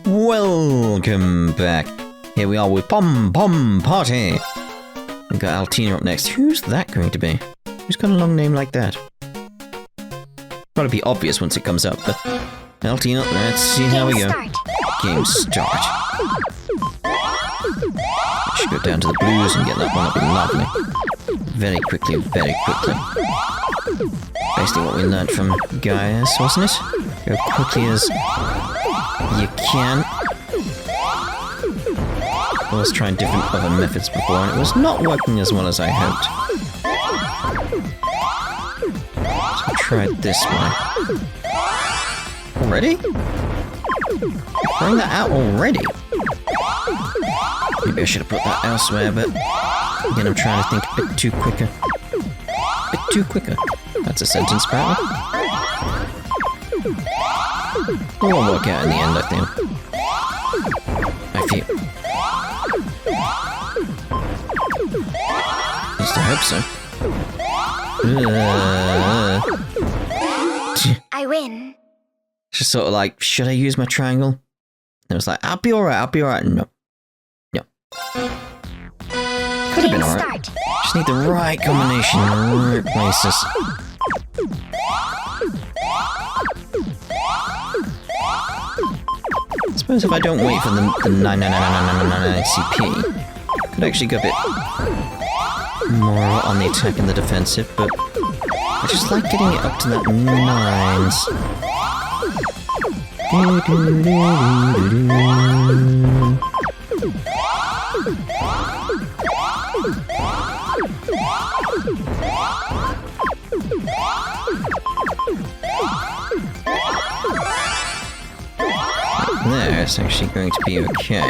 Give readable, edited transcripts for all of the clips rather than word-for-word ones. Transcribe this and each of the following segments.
Welcome back. Here we are with Pom Pom Party. We've got Altina up next. Who's that going to be? Who's got a long name like that? Probably be obvious once it comes up, but Altina, let's see how we go. Game start. I should go down to the blues and get that one. That'd be lovely. Very quickly, very quickly. Basically what we learned from Gaius, wasn't it? Go quickly as you can. I was trying different other methods before and it was not working as well as I hoped. So I tried this one. Already? Throwing that out already? Maybe I should have put that elsewhere, but again I'm trying to think a bit too quicker. A bit too quicker. That's a sentence, apparently. It won't work out in the end, I think. I feel. At least I hope so. I win. Just sort of like, should I use my triangle? And it was like, I'll be alright, I'll be alright. No. No. Could have been alright. Just need the right combination in the right places. I suppose if I don't wait for the 99999 CP, I could actually go a bit more on the attack and the defensive, but I just like getting it up to that 9s. There, it's actually going to be okay.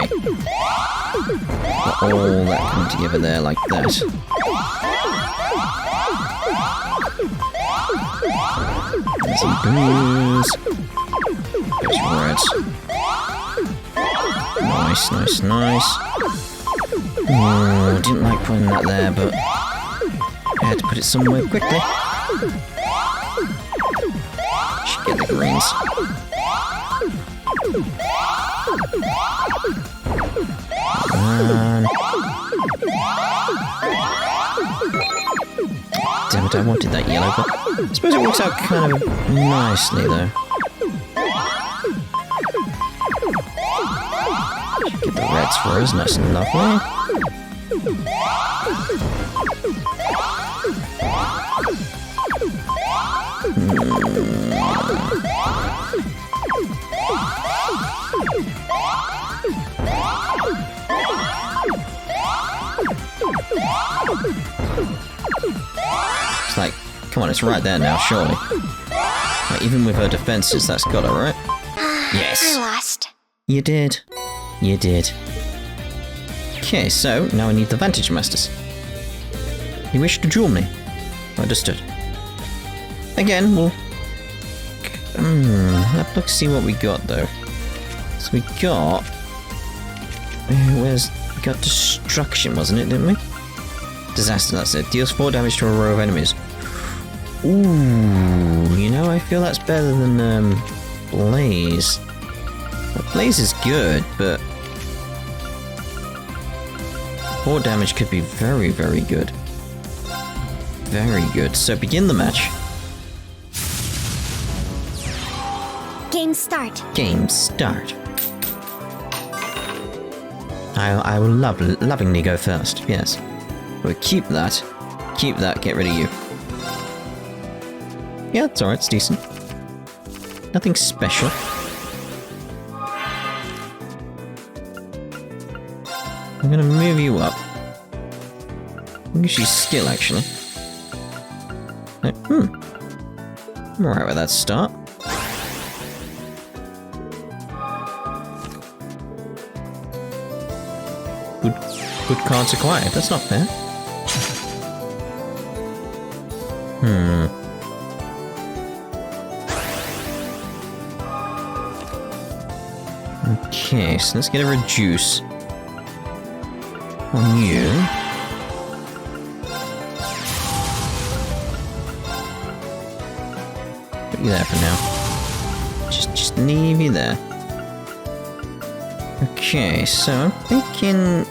Got all that coming together there like that. There's some blues. There's reds. Nice, nice, nice. Oh, didn't like putting that there, but I had to put it somewhere quickly. Should get the greens. Damn it, I wanted that yellow, but I suppose it works out kind of nicely, though. Get the reds for us, nice and lovely. It's like, come on, it's right there now, surely. Like, even with her defenses, that's got her, right? Yes! I lost. You did. You did. Okay, so, now I need the Vantage Masters. You wish to duel me? Understood. Again, we'll... let's see what we got, though. So we got... we got Destruction, wasn't it, didn't we? Disaster, that's it. Deals 4 damage to a row of enemies. Ooh, you know, I feel that's better than, Blaze. Well, Blaze is good, but... 4 damage could be very, very good. Very good. So, begin the match. Game start. Game start. I will lovingly go first, yes. We'll keep that, get rid of you. Yeah, it's alright, it's decent. Nothing special. I'm gonna move you up. Maybe she's skill, actually. I'm alright with that start. Good cards acquired, that's not fair. Okay, so let's get a reduce on you. Put you there for now. Just leave you there. Okay, so I'm thinking...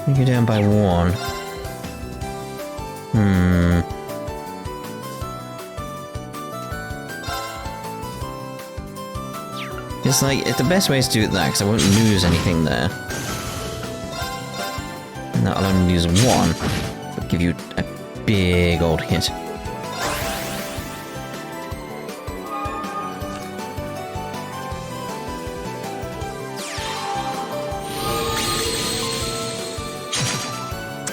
You go down by 1. It's like, the best way is to do it that, because I won't lose anything there. And that'll only lose 1, but give you a big old hit.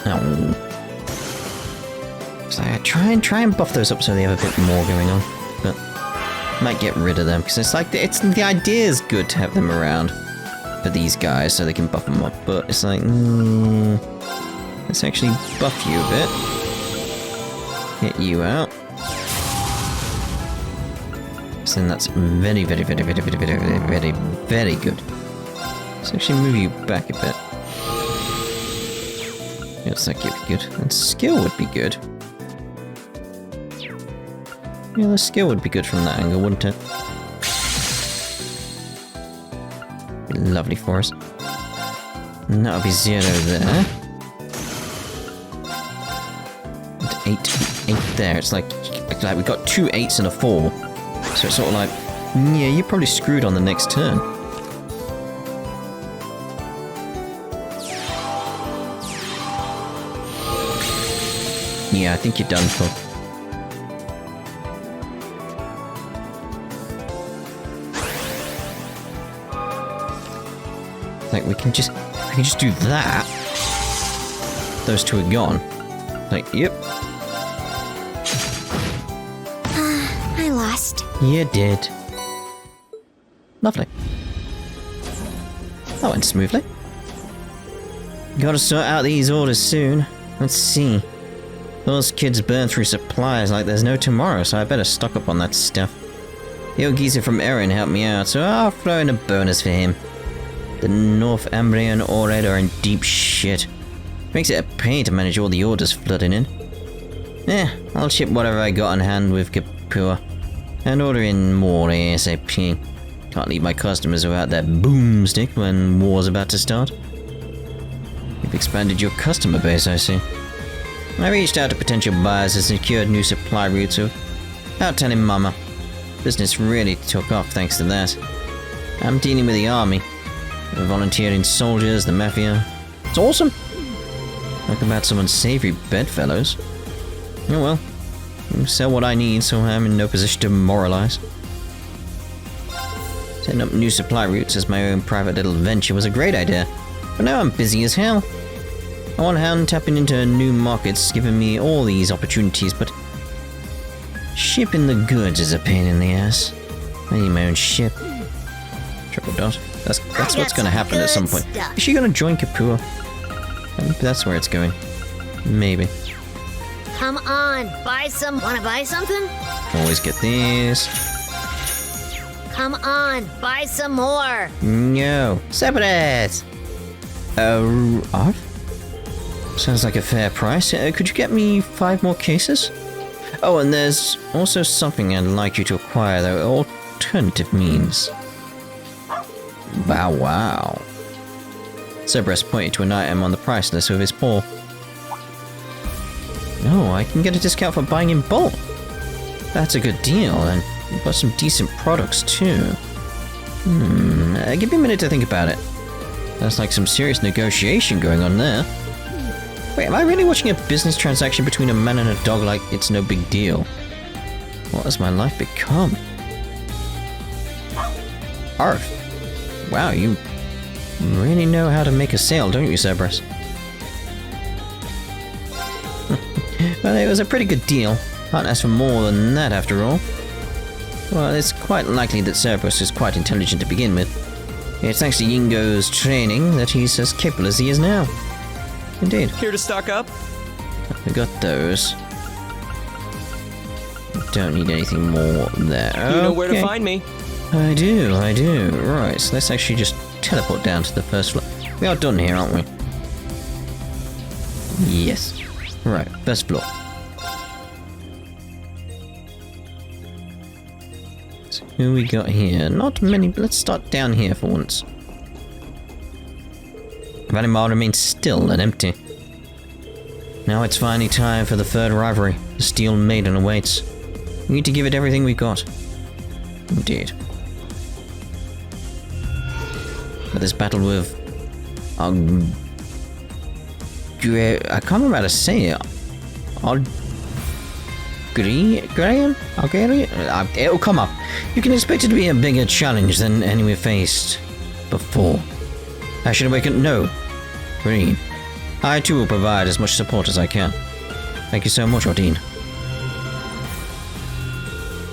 Oh. So I try and buff those up so they have a bit more going on, but might get rid of them because it's like the idea is good to have them around for these guys so they can buff them up, but it's like let's actually buff you a bit, get you out. So then that's very good. Let's actually move you back a bit. Yes, that could be good. And skill would be good. Yeah, the skill would be good from that angle, wouldn't it? Be lovely for us. And that'll be 0 there. And 8 there. It's like we got 2 8s and a 4. So it's sort of like, yeah, you're probably screwed on the next turn. Yeah, I think you're done for. Like we can just do that. Those 2 are gone. Like, yep. I lost. You did. Lovely. That went smoothly. Gotta sort out these orders soon. Let's see. Those kids burn through supplies like there's no tomorrow, so I better stock up on that stuff. The old geezer from Erin helped me out, so I'll throw in a bonus for him. The Northumbria and Ored are in deep shit. Makes it a pain to manage all the orders flooding in. I'll ship whatever I got on hand with Kapua, and order in more ASAP. Can't leave my customers without their boomstick when war's about to start. You've expanded your customer base, I see. I reached out to potential buyers and secured new supply routes without telling Mama. Business really took off thanks to that. I'm dealing with the army, the volunteering soldiers, the mafia. It's awesome! Talk about some unsavory bedfellows. Oh well, I'll sell what I need so I'm in no position to moralize. Setting up new supply routes as my own private little venture was a great idea, but now I'm busy as hell. On one hand, tapping into new markets giving me all these opportunities, but shipping the goods is a pain in the ass. I need my own ship. Triple dot. That's what's going to happen at some point. Is she going to join Kapua? I think that's where it's going. Maybe. Come on, buy some. Wanna buy something? Always get this. Come on, buy some more. No. Separate! Off? Sounds like a fair price. Could you get me 5 more cases? Oh, and there's also something I'd like you to acquire, though. Alternative means. Bow wow. Cerberus pointed to an item on the price list with his paw. Oh, I can get a discount for buying in bulk. That's a good deal, and you've got some decent products, too. Give me a minute to think about it. That's like some serious negotiation going on there. Wait, am I really watching a business transaction between a man and a dog like it's no big deal? What has my life become? Arf. Wow, you really know how to make a sale, don't you, Cerberus? Well, it was a pretty good deal. Can't ask for more than that, after all. Well, it's quite likely that Cerberus is quite intelligent to begin with. It's thanks to Yingo's training that he's as capable as he is now. Indeed. Here to stock up? I got those. Don't need anything more there. You know where to find me. I do. Right, so let's actually just teleport down to the first floor. We are done here, aren't we? Yes. Right, first floor. Who we got here? Not many. Let's start down here for once. Valley Mall remains still and empty. Now it's finally time for the third rivalry. The Steel Maiden awaits. We need to give it everything we've got. Indeed. But this battle with... I can't remember how to say it. Graham? It'll come up. You can expect it to be a bigger challenge than any we've faced before. I should awaken... No. Rean. I too will provide as much support as I can. Thank you so much, Ordine.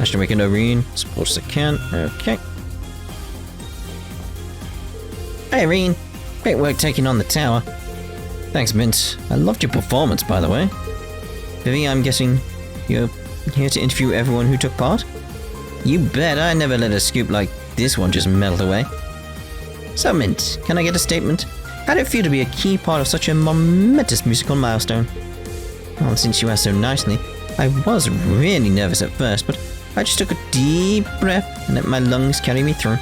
I should awaken Rean. Support as I can. Okay. Hey, Rean. Great work taking on the tower. Thanks, Mint. I loved your performance, by the way. Vivi, I'm guessing you're here to interview everyone who took part? You bet, I never let a scoop like this one just melt away. So, Mint, can I get a statement? How did it feel to be a key part of such a momentous musical milestone? Well, since you asked so nicely, I was really nervous at first, but I just took a deep breath and let my lungs carry me through.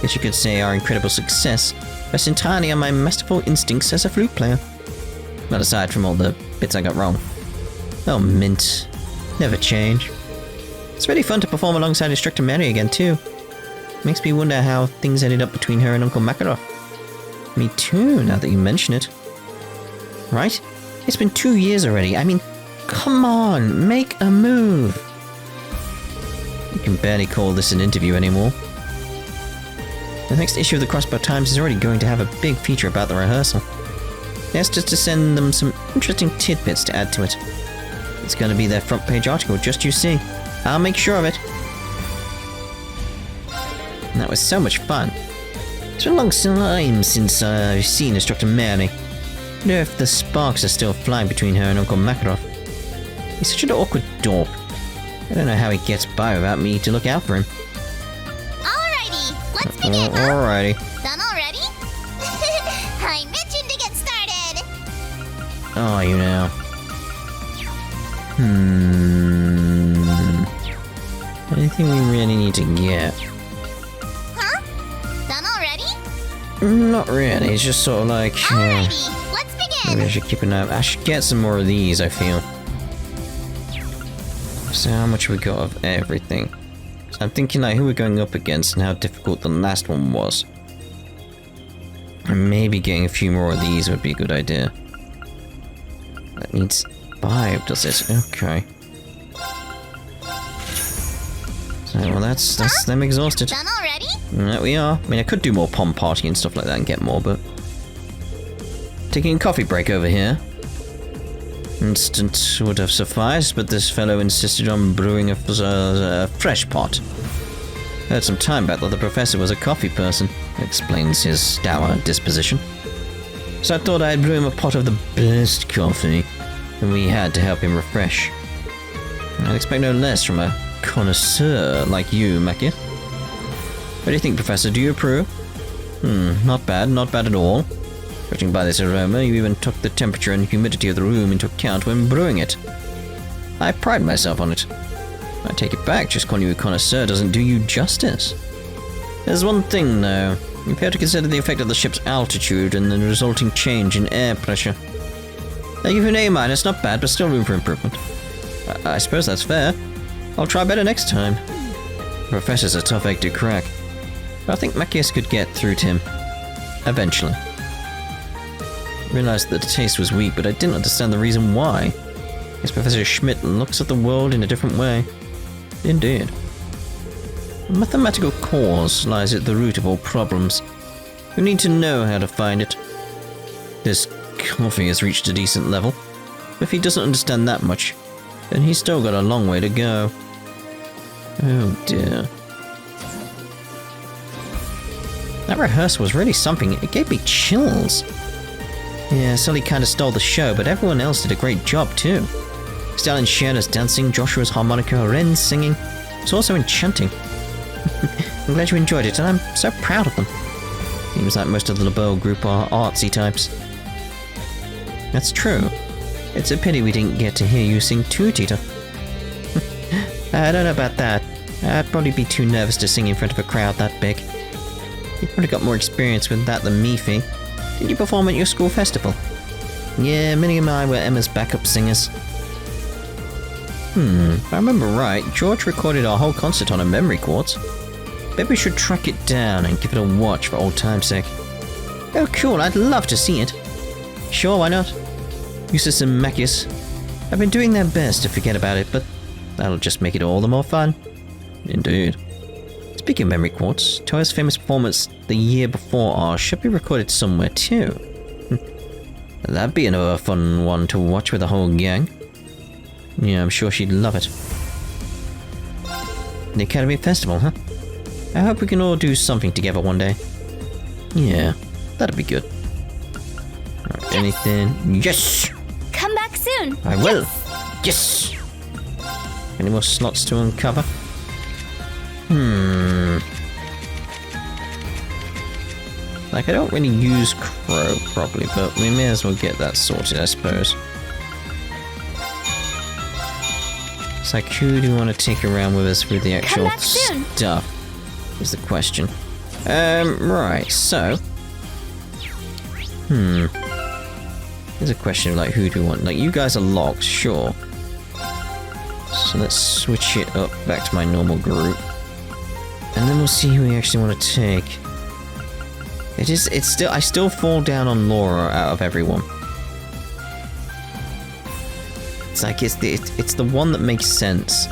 Guess you could say our incredible success rests entirely on my masterful instincts as a flute player. Well, aside from all the bits I got wrong. Oh, Mint. Never change. It's really fun to perform alongside Instructor Mary again, too. Makes me wonder how things ended up between her and Uncle Makarov. Me too, now that you mention it. Right? It's been 2 years already. I mean, come on, make a move. You can barely call this an interview anymore. The next issue of the Crossbow Times is already going to have a big feature about the rehearsal. They asked us to send them some interesting tidbits to add to it. It's going to be their front page article, just you see. I'll make sure of it. And that was so much fun. It's been a long time since I've seen Instructor Mary. I wonder if the sparks are still flying between her and Uncle Makarov. He's such an awkward dork. I don't know how he gets by without me to look out for him. Alrighty, let's begin, huh? Alrighty. Done already? I'm itching to get started. Oh, you know. Anything we really need to get? Huh? Done already? Not really, it's just sort of like... Alrighty, let's begin. maybe I should keep an eye... I should get some more of these, I feel. So how much we got of everything? So I'm thinking like who we're going up against and how difficult the last one was. And maybe getting a few more of these would be a good idea. That needs 5, does it? Okay. So, well, that's them exhausted. Done already? There we are. I mean, I could do more pom party and stuff like that and get more, but... Taking a coffee break over here. Instant would have sufficed, but this fellow insisted on brewing a fresh pot. Heard some time back that the professor was a coffee person, explains his dour disposition. So I thought I'd brew him a pot of the best coffee, and we had to help him refresh. I'd expect no less from a connoisseur like you, Makia. What do you think, Professor? Do you approve? Not bad at all. Judging by this aroma, you even took the temperature and humidity of the room into account when brewing it. I pride myself on it. I take it back, just calling you a connoisseur doesn't do you justice. There's one thing, though. You fail to consider the effect of the ship's altitude and the resulting change in air pressure. I give you an A-, not bad, but still room for improvement. I suppose that's fair. I'll try better next time. The Professor's a tough egg to crack. But I think Macias could get through to him. Eventually. I realized that the taste was weak, but I didn't understand the reason why. Guess Professor Schmidt looks at the world in a different way. Indeed. A mathematical cause lies at the root of all problems. You need to know how to find it. This coffee has reached a decent level. If he doesn't understand that much, then he's still got a long way to go. Oh dear. That rehearsal was really something. It gave me chills. Yeah, Sully kinda stole the show, but everyone else did a great job too. Stalin Shierna's dancing, Joshua's harmonica, Ren's singing. It's also enchanting. I'm glad you enjoyed it, and I'm so proud of them. Seems like most of the LeBeau group are artsy types. That's true. It's a pity we didn't get to hear you sing too, Tita. I don't know about that. I'd probably be too nervous to sing in front of a crowd that big. You've probably got more experience with that than me, Fee. Did you perform at your school festival? Yeah, Minnie and I were Emma's backup singers. If I remember right, George recorded our whole concert on a memory quartz. Maybe we should track it down and give it a watch for old time's sake. Oh cool, I'd love to see it. Sure, why not? Usus and Macius have been doing their best to forget about it, but that'll just make it all the more fun. Indeed. Speaking of memory quartz, Toya's famous performance the year before ours should be recorded somewhere too. That'd be another fun one to watch with the whole gang. Yeah, I'm sure she'd love it. The Academy Festival, huh? I hope we can all do something together one day. Yeah, that'd be good. Right, anything? Yes! Come back soon. I will. Yes! Any more slots to uncover? Like, I don't really use Crow properly, but we may as well get that sorted, I suppose. It's like, who do we want to take around with us with the actual stuff? Is the question. Right, so... There's a question of, like, who do we want? Like, you guys are locked, sure. So let's switch it up back to my normal group. And then we'll see who we actually want to take. I still fall down on Laura out of everyone. It's like, it's the one that makes sense.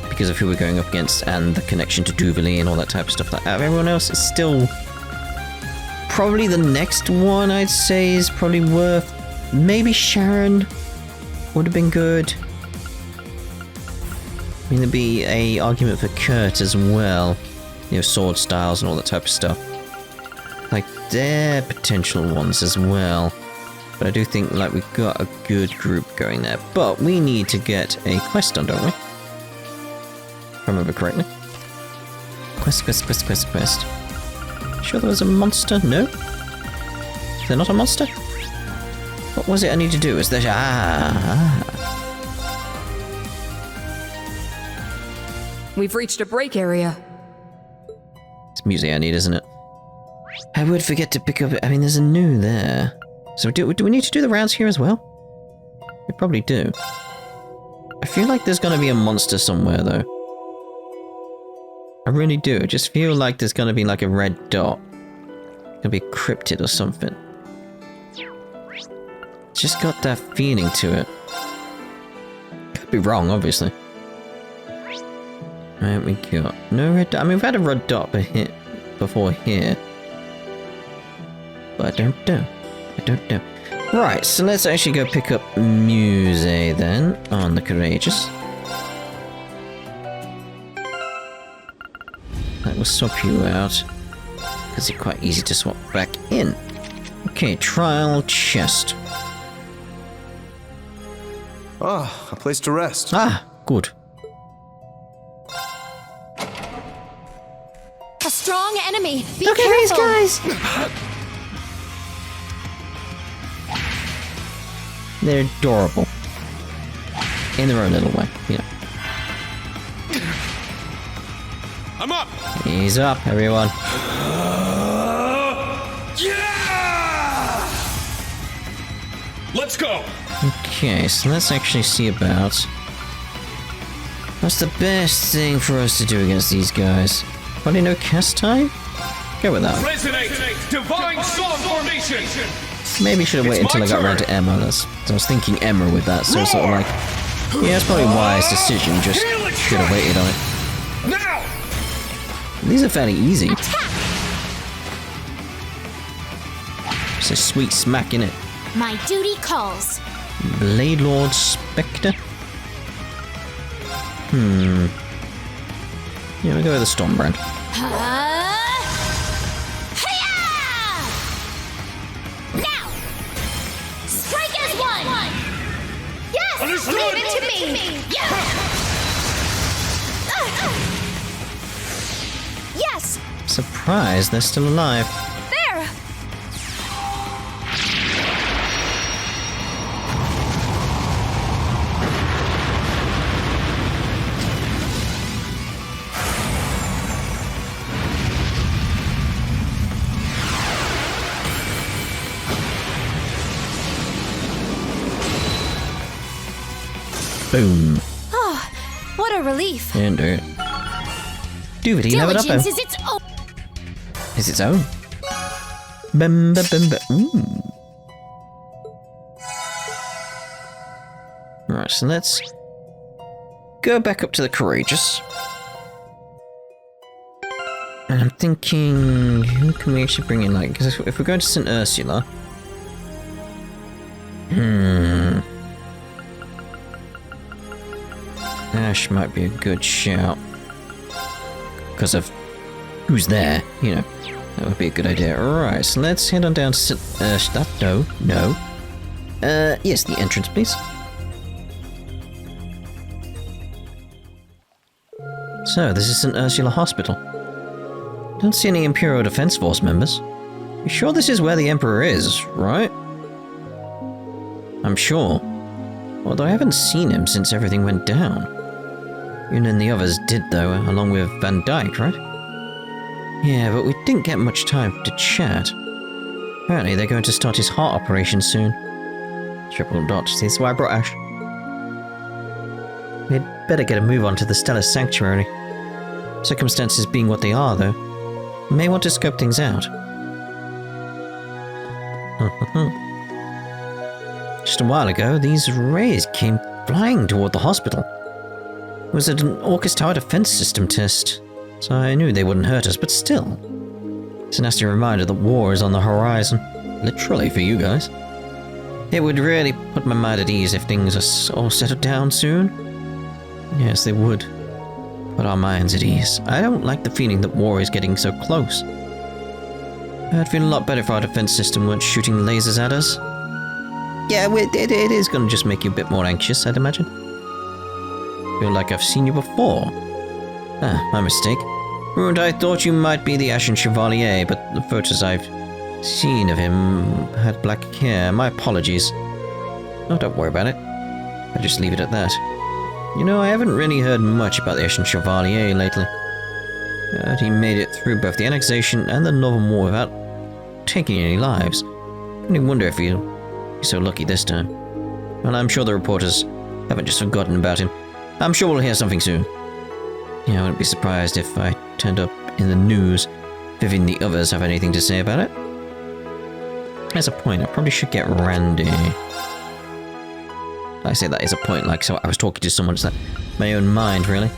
Because of who we're going up against and the connection to Duvali and all that type of stuff. Like, out of everyone else, it's still... Probably the next one, I'd say, is probably worth... Maybe Sharon would have been good. I mean, there'd be a argument for Kurt as well. You know, sword styles and all that type of stuff. Like, they're potential ones as well. But I do think, like, we've got a good group going there. But we need to get a quest done, don't we? If I remember correctly. Quest. Sure there was a monster? No? Is there not a monster? What was it I need to do? Is there... We've reached a break area. It's music I need, isn't it? I would forget to pick up... I mean, there's a new there. So do we need to do the rounds here as well? We probably do. I feel like there's going to be a monster somewhere, though. I really do. I just feel like there's going to be like a red dot. It's going to be a cryptid or something. Just got that feeling to it. Could be wrong, obviously. Right, we got no red dot. I mean, we've had a red dot before here. But I don't know. Right, so let's actually go pick up Muse then, on the Courageous. That will swap you out, because it's quite easy to swap back in. Okay, trial chest. Ah, a place to rest. Ah, good. A strong enemy. Be Look careful. at these guys! They're adorable. In their own little way, you know. I'm up! He's up, everyone. Yeah! Let's go! Okay, so let's actually see about... What's the best thing for us to do against these guys? Probably no cast time? Go with that. Resonate! Divine Song Formation! Maybe should have waited until I got around to Emma. I was thinking Emma with that, so it's sort of like... Yeah, it's probably a wise decision, just should have waited on it. Now! These are fairly easy. It's a sweet smack, innit? My duty calls. Blade Lord Spectre? Yeah, we'll go with the Storm brand. Now! Strike as one! Yes! Understood. Leave it to me! Yes! Yes! Surprised they're still alive. There! Boom. Oh, what a relief. And dirt. Doobity, level up. Diligence is its own. Is its own. Bum, ba, bum, ba. Ooh. Right, so let's go back up to the Courageous. And I'm thinking, who can we actually bring in? Like, because if we're going to St. Ursula, Ash might be a good shout because of who's there. You know, that would be a good idea. All right, so let's head on down to St. Ursula. No. Yes, the entrance, please. So, this is St. Ursula Hospital. Don't see any Imperial Defense Force members. You sure this is where the Emperor is, right? I'm sure. Although I haven't seen him since everything went down. You and the others did, though, along with Van Dyke, right? Yeah, but we didn't get much time to chat. Apparently they're going to start his heart operation soon. Triple dot. See, that's why I brought Ash. We'd better get a move on to the Stellar Sanctuary. Circumstances being what they are, though, we may want to scope things out. Just a while ago, these rays came flying toward the hospital. It was an Orcus Tower defense system test, so I knew they wouldn't hurt us, but still. It's a nasty reminder that war is on the horizon. Literally, for you guys. It would really put my mind at ease if things are all settled down soon. Yes, they would. Put our minds at ease. I don't like the feeling that war is getting so close. I'd feel a lot better if our defense system weren't shooting lasers at us. Yeah, it is going to just make you a bit more anxious, I'd imagine. Feel like I've seen you before. Ah, my mistake. Ruined, I thought you might be the Ashen Chevalier, but the photos I've seen of him had black hair. My apologies. Oh, don't worry about it. I'll just leave it at that. You know, I haven't really heard much about the Ashen Chevalier lately. But he made it through both the annexation and the Northern War without taking any lives. I only wonder if he'll be so lucky this time. Well, I'm sure the reporters haven't just forgotten about him. I'm sure we'll hear something soon. Yeah, I wouldn't be surprised if I turned up in the news if even the others have anything to say about it. There's a point, I probably should get Randy. I say that is a point, like, so I was talking to someone, it's like my own mind, really.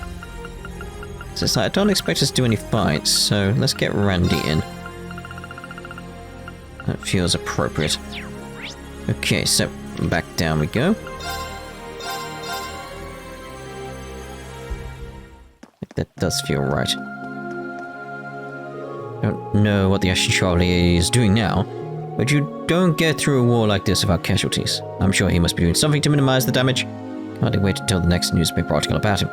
So it's like, I don't expect us to do any fights, so let's get Randy in. That feels appropriate. Okay, so back down we go. That does feel right. Don't know what the Ashen Chevalier is doing now, but you don't get through a war like this without casualties. I'm sure he must be doing something to minimize the damage. Hardly wait until the next newspaper article about him.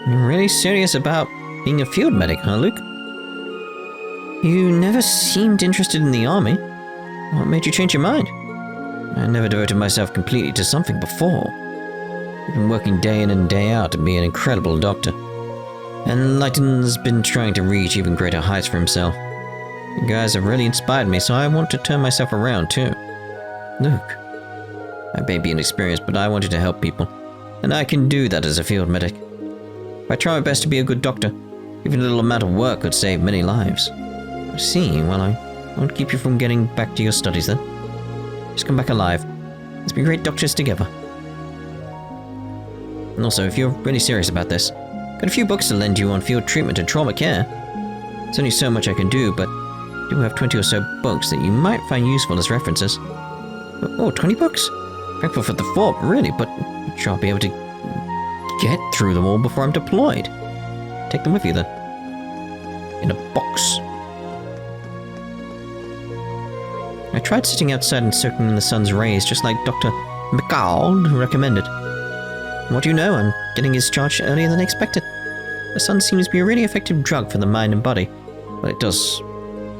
You're really serious about being a field medic, huh, Luke? You never seemed interested in the army. What made you change your mind? I never devoted myself completely to something before. I've been working day in and day out to be an incredible doctor. And Lighton's been trying to reach even greater heights for himself. You guys have really inspired me, so I want to turn myself around too. Look, I may be inexperienced, but I wanted to help people. And I can do that as a field medic. If I try my best to be a good doctor, even a little amount of work could save many lives. I see, well, I won't keep you from getting back to your studies then. Just come back alive. Let's be great doctors together. And also, if you're really serious about this, got a few books to lend you on field treatment and trauma care. There's only so much I can do, but I do have 20 or so books that you might find useful as references. Oh, 20 books? Thankful for the thought, really, but I'm sure I'll be able to get through them all before I'm deployed. Take them with you, then. In a box. I tried sitting outside and soaking in the sun's rays, just like Dr. McCall recommended. What do you know? I'm getting discharged earlier than expected. The sun seems to be a really effective drug for the mind and body, but it does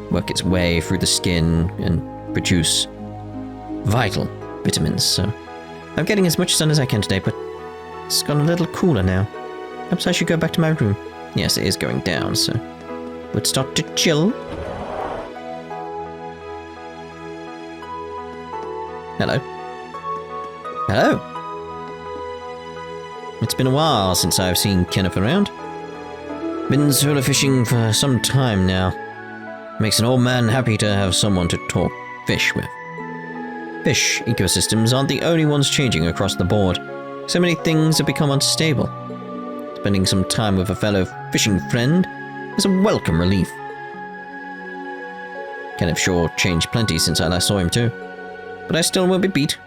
work its way through the skin and produce vital vitamins, so I'm getting as much sun as I can today, but it's gone a little cooler now. Perhaps I should go back to my room. Yes, it is going down, so would start to chill. Hello. Hello. It's been a while since I've seen Kenneth around. Been solo fishing for some time now. Makes an old man happy to have someone to talk fish with. Fish ecosystems aren't the only ones changing across the board. So many things have become unstable. Spending some time with a fellow fishing friend is a welcome relief. Kenneth sure changed plenty since I last saw him too. But I still won't be beat.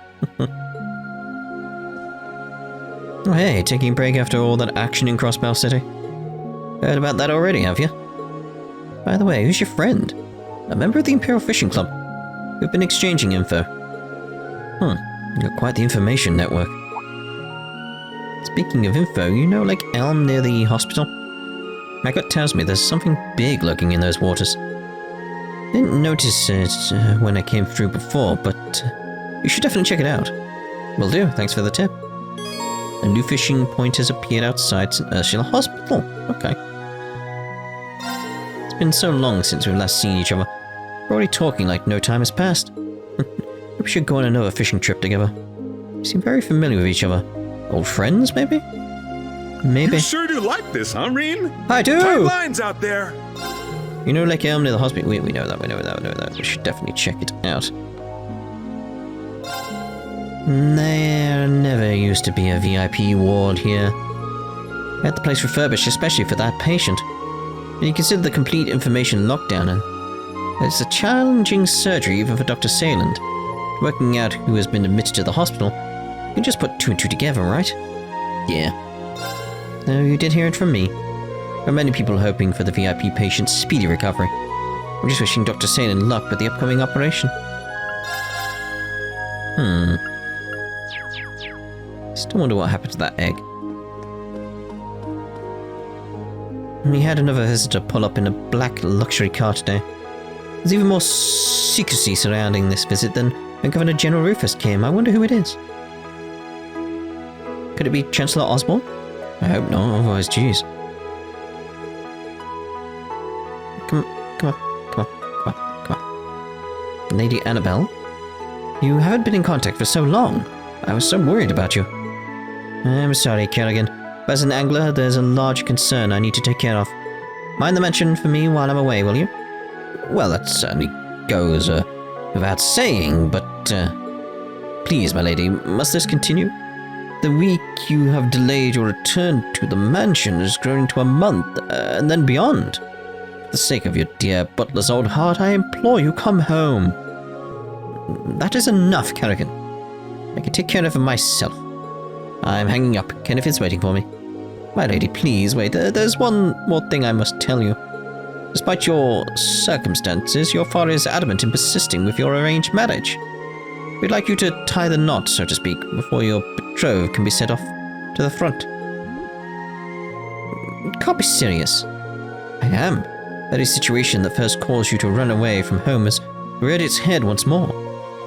Oh hey, taking a break after all that action in Crossbow City? Heard about that already, have you? By the way, who's your friend? A member of the Imperial Fishing Club. We've been exchanging info. You're quite the information network. Speaking of info, you know Lake Elm near the hospital? My gut tells me there's something big lurking in those waters. Didn't notice it when I came through before, but you should definitely check it out. Will do, thanks for the tip. A new fishing point has appeared outside St. Ursula Hospital. Okay. It's been so long since we've last seen each other. We're already talking like no time has passed. We should go on another fishing trip together. We seem very familiar with each other. Old friends, maybe? Maybe. You sure do like this, huh, Rean? I do! Tight lines out there! You know Lake Elm near the hospital? We know that, we know that. We should definitely check it out. There never used to be a VIP ward here. I had the place refurbished especially for that patient. And you consider the complete information lockdown, and it's a challenging surgery even for Dr. Sayland. Working out who has been admitted to the hospital, you can just put two and two together, right? Yeah. No, you did hear it from me. There are many people hoping for the VIP patient's speedy recovery. I'm just wishing Dr. Sayland luck with the upcoming operation. Still wonder what happened to that egg. We had another visitor pull up in a black luxury car today. There's even more secrecy surrounding this visit than when Governor General Rufus came. I wonder who it is. Could it be Chancellor Osborne? I hope not, otherwise, geez. Come on. Lady Annabelle? You haven't been in contact for so long. I was so worried about you. I'm sorry, Kerrigan. But as an angler, there's a large concern I need to take care of. Mind the mention for me while I'm away, will you? Well, that certainly goes without saying, but please, my lady, must this continue? The week you have delayed your return to the mansion has grown into a month, and then beyond. For the sake of your dear butler's old heart, I implore you, come home. That is enough, Kerrigan. I can take care of it myself. I'm hanging up. Kenneth is waiting for me. My lady, please wait. There's one more thing I must tell you. Despite your circumstances, your father is adamant in persisting with your arranged marriage. We'd like you to tie the knot, so to speak, before your betrothed can be set off to the front. You can't be serious. I am. That situation that first caused you to run away from home has reared its head once more.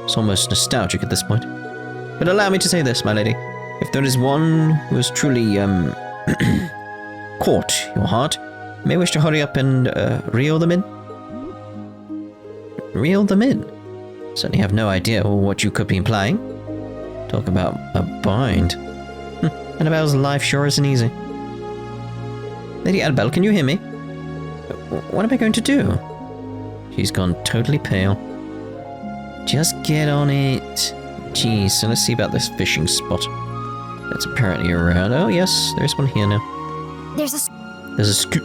It's almost nostalgic at this point. But allow me to say this, my lady. If there is one who has truly, caught your heart, you may wish to hurry up and, reel them in? Reel them in? Certainly have no idea what you could be implying. Talk about a bind. Annabelle's life sure isn't easy. Lady Annabelle, can you hear me? What am I going to do? She's gone totally pale. Just get on it. Geez, so let's see about this fishing spot. That's apparently around. Oh yes, there's one here now. There's a scoop.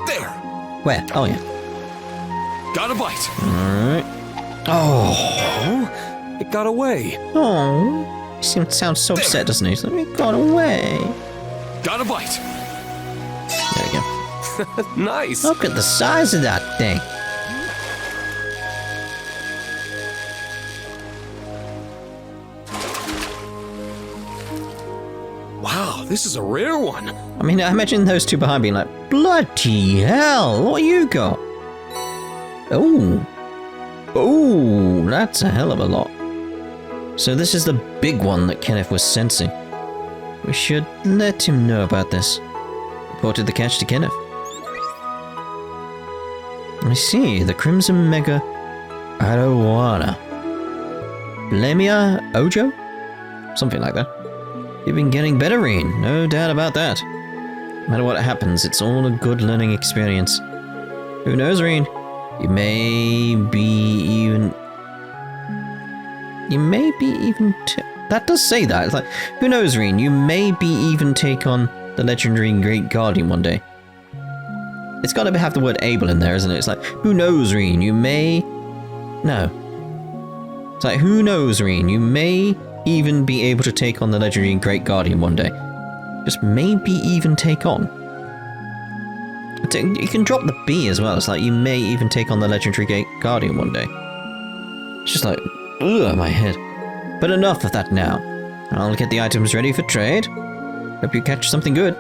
There! Where? Oh yeah. Got a bite! Alright. Oh! It got away. Oh! He sounds so upset, doesn't he? It got away. Got a bite! There we go. Nice. Look at the size of that thing. Wow, this is a rare one. I mean, I imagine those two behind being like, bloody hell, what you got? Oh. Oh, that's a hell of a lot. So this is the big one that Kenneth was sensing. We should let him know about this. Reported the catch to Kenneth. I see, the Crimson Mega Erebonia. Blemia Ojo? Something like that. You've been getting better, Rean. No doubt about that. No matter what happens, it's all a good learning experience. Who knows, Rean? You may be even... That does say that. It's like, who knows, Rean? You may be even take on the legendary Great Guardian one day. It's got to have the word able in there, isn't it? It's like, who knows, Rean? You may... No. It's like, who knows, Rean? You may even be able to take on the legendary Great Guardian one day. Just maybe even take on. You can drop the B as well. It's like, you may even take on the legendary Great Guardian one day. It's just like, ugh, my head. But enough of that now. I'll get the items ready for trade. Hope you catch something good.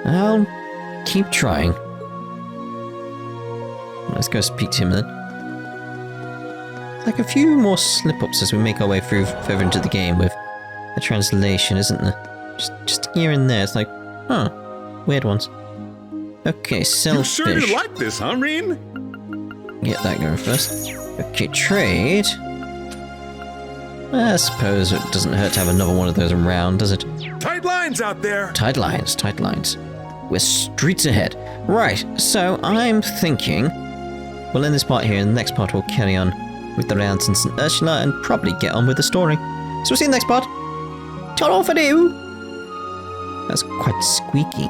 I'll keep trying. Let's go speak to him then. Like a few more slip-ups as we make our way through further into the game with the translation, isn't there? Just here and there. It's like, huh, weird ones. Okay, selfish. You sure do like this, huh, Rean? Get that going first. Okay, trade. I suppose it doesn't hurt to have another one of those around, does it? Tight lines out there. Tight lines, tight lines. We're streets ahead. Right, so I'm thinking we'll end this part here, and the next part we'll carry on with the rounds in St. Ursula and probably get on with the story. So we'll see you in the next part. Ta-ra for now! That's quite squeaky.